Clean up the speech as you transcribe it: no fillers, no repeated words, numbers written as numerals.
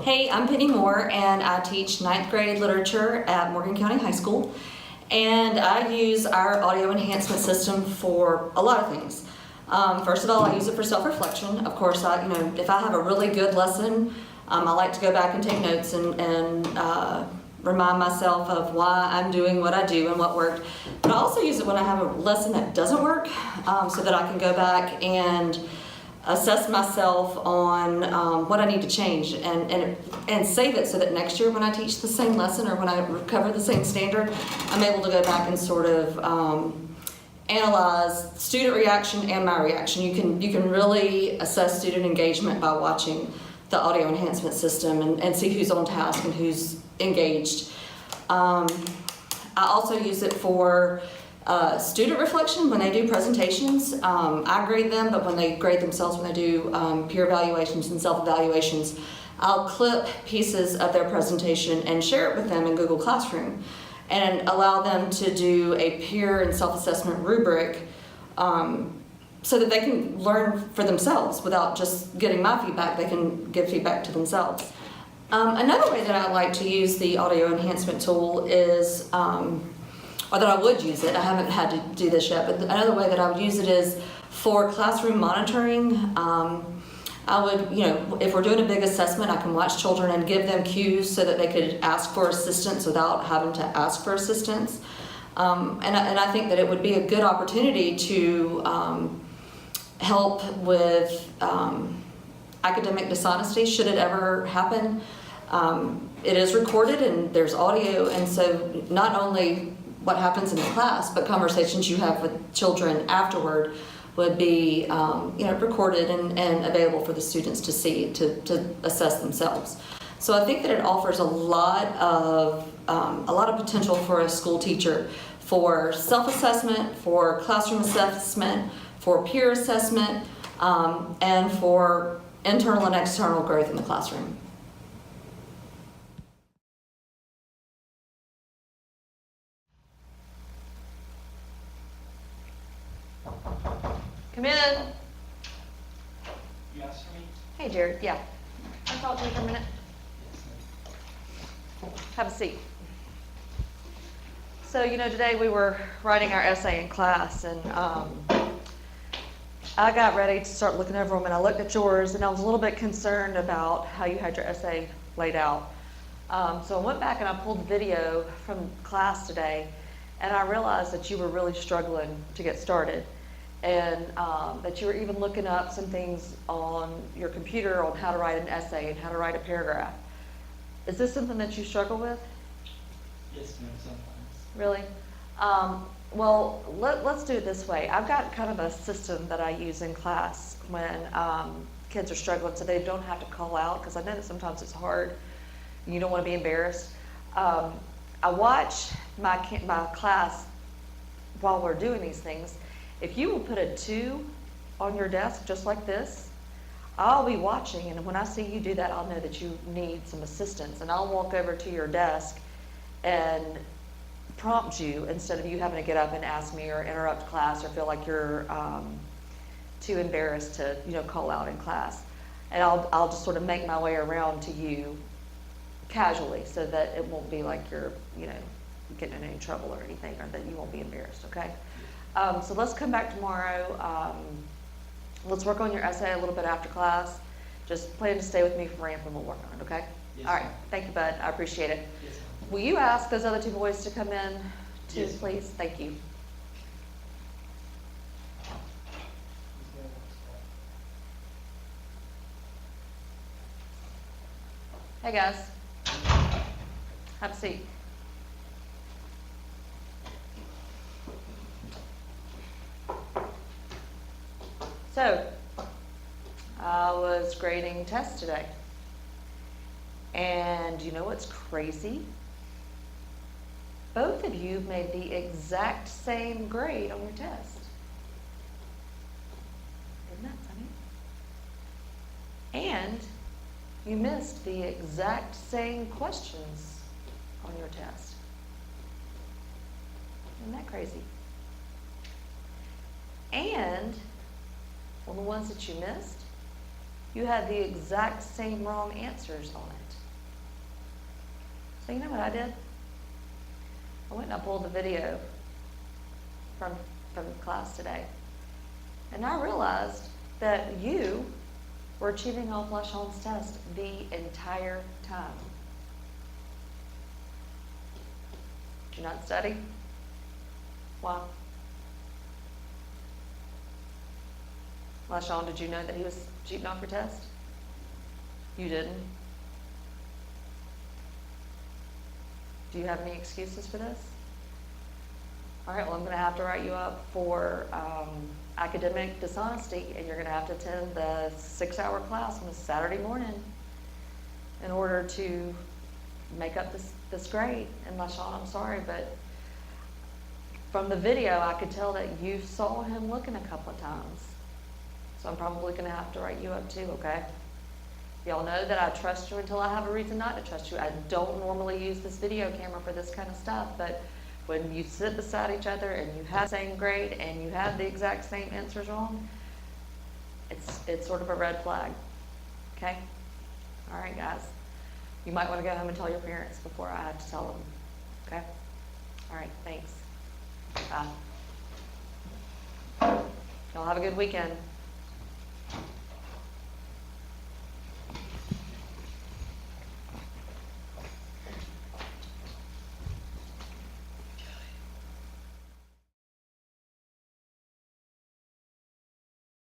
Hey, I'm Penny Moore, and I teach 9th grade literature at Morgan County High School. And I use our audio enhancement system for a lot of things. First of all, I use it for self-reflection. Of course, if I have a really good lesson, I like to go back and take notes and remind myself of why I'm doing what I do and what worked. But I also use it when I have a lesson that doesn't work, so that I can go back and assess myself on what I need to change and save it so that next year when I teach the same lesson or when I cover the same standard, I'm able to go back and sort of analyze student reaction and my reaction. You can really assess student engagement by watching the audio enhancement system and see who's on task and who's engaged. I also use it for student reflection when they do presentations. I grade them, but when they grade themselves, when they do peer evaluations and self-evaluations, I'll clip pieces of their presentation and share it with them in Google Classroom and allow them to do a peer and self-assessment rubric so that they can learn for themselves without just getting my feedback. They can give feedback to themselves. Another way that I like to use the audio enhancement tool is or that I would use it. I haven't had to do this yet, but another way that I would use it is for classroom monitoring. I would, if we're doing a big assessment, I can watch children and give them cues so that they could ask for assistance without having to ask for assistance. And I think that it would be a good opportunity to help with academic dishonesty should it ever happen. It is recorded and there's audio, and so not only what happens in the class, but conversations you have with children afterward would be recorded and available for the students to see, to assess themselves. So I think that it offers a lot of potential for a school teacher for self-assessment, for classroom assessment, for peer assessment, and for internal and external growth in the classroom. Come in. You asked for me? Hey, Jared. Yeah. Can I talk to you for a minute? Have a seat. So, today we were writing our essay in class, and I got ready to start looking over them, and I looked at yours, and I was a little bit concerned about how you had your essay laid out. So I went back and I pulled the video from class today, and I realized that you were really struggling to get started. And that you were even looking up some things on your computer on how to write an essay and how to write a paragraph. Is this something that you struggle with? Yes, ma'am, sometimes. Really? Well, let's do it this way. I've got kind of a system that I use in class when kids are struggling so they don't have to call out, because I know that sometimes it's hard and you don't want to be embarrassed. I watch my class while we're doing these things. If you will put a 2 on your desk just like this, I'll be watching, and when I see you do that, I'll know that you need some assistance, and I'll walk over to your desk and prompt you instead of you having to get up and ask me or interrupt class or feel like you're too embarrassed to call out in class. And I'll just sort of make my way around to you casually so that it won't be like you're getting in any trouble or anything, or that you won't be embarrassed, okay? So let's come back tomorrow. Let's work on your essay a little bit after class. Just plan to stay with me for ramp and we'll work on it, okay? Yes, all right, ma'am. thank you, bud. I appreciate it. Yes, ma'am. Will you ask those other 2 boys to come in too, Yes, ma'am. please? Thank you. Hey, guys. Have a seat. So, I was grading tests today. And you know what's crazy? Both of you made the exact same grade on your test. Isn't that funny? And you missed the exact same questions on your test. Isn't that crazy? And on the ones that you missed, you had the exact same wrong answers on it. So you know what I did? I went and I pulled the video from class today. And I realized that you were cheating on LaShawn's test the entire time. Did you not study? Why? LaShawn, did you know that he was cheating off your test? You didn't? Do you have any excuses for this? All right, well, I'm going to have to write you up for academic dishonesty, and you're going to have to attend the 6-hour class on a Saturday morning in order to make up this grade. And LaShawn, I'm sorry, but from the video, I could tell that you saw him looking a couple of times. So I'm probably going to have to write you up too, okay? Y'all know that I trust you until I have a reason not to trust you. I don't normally use this video camera for this kind of stuff, but when you sit beside each other and you have the same grade and you have the exact same answers wrong, it's sort of a red flag, okay? All right, guys. You might want to go home and tell your parents before I have to tell them, okay? All right, thanks. Bye. Y'all have a good weekend.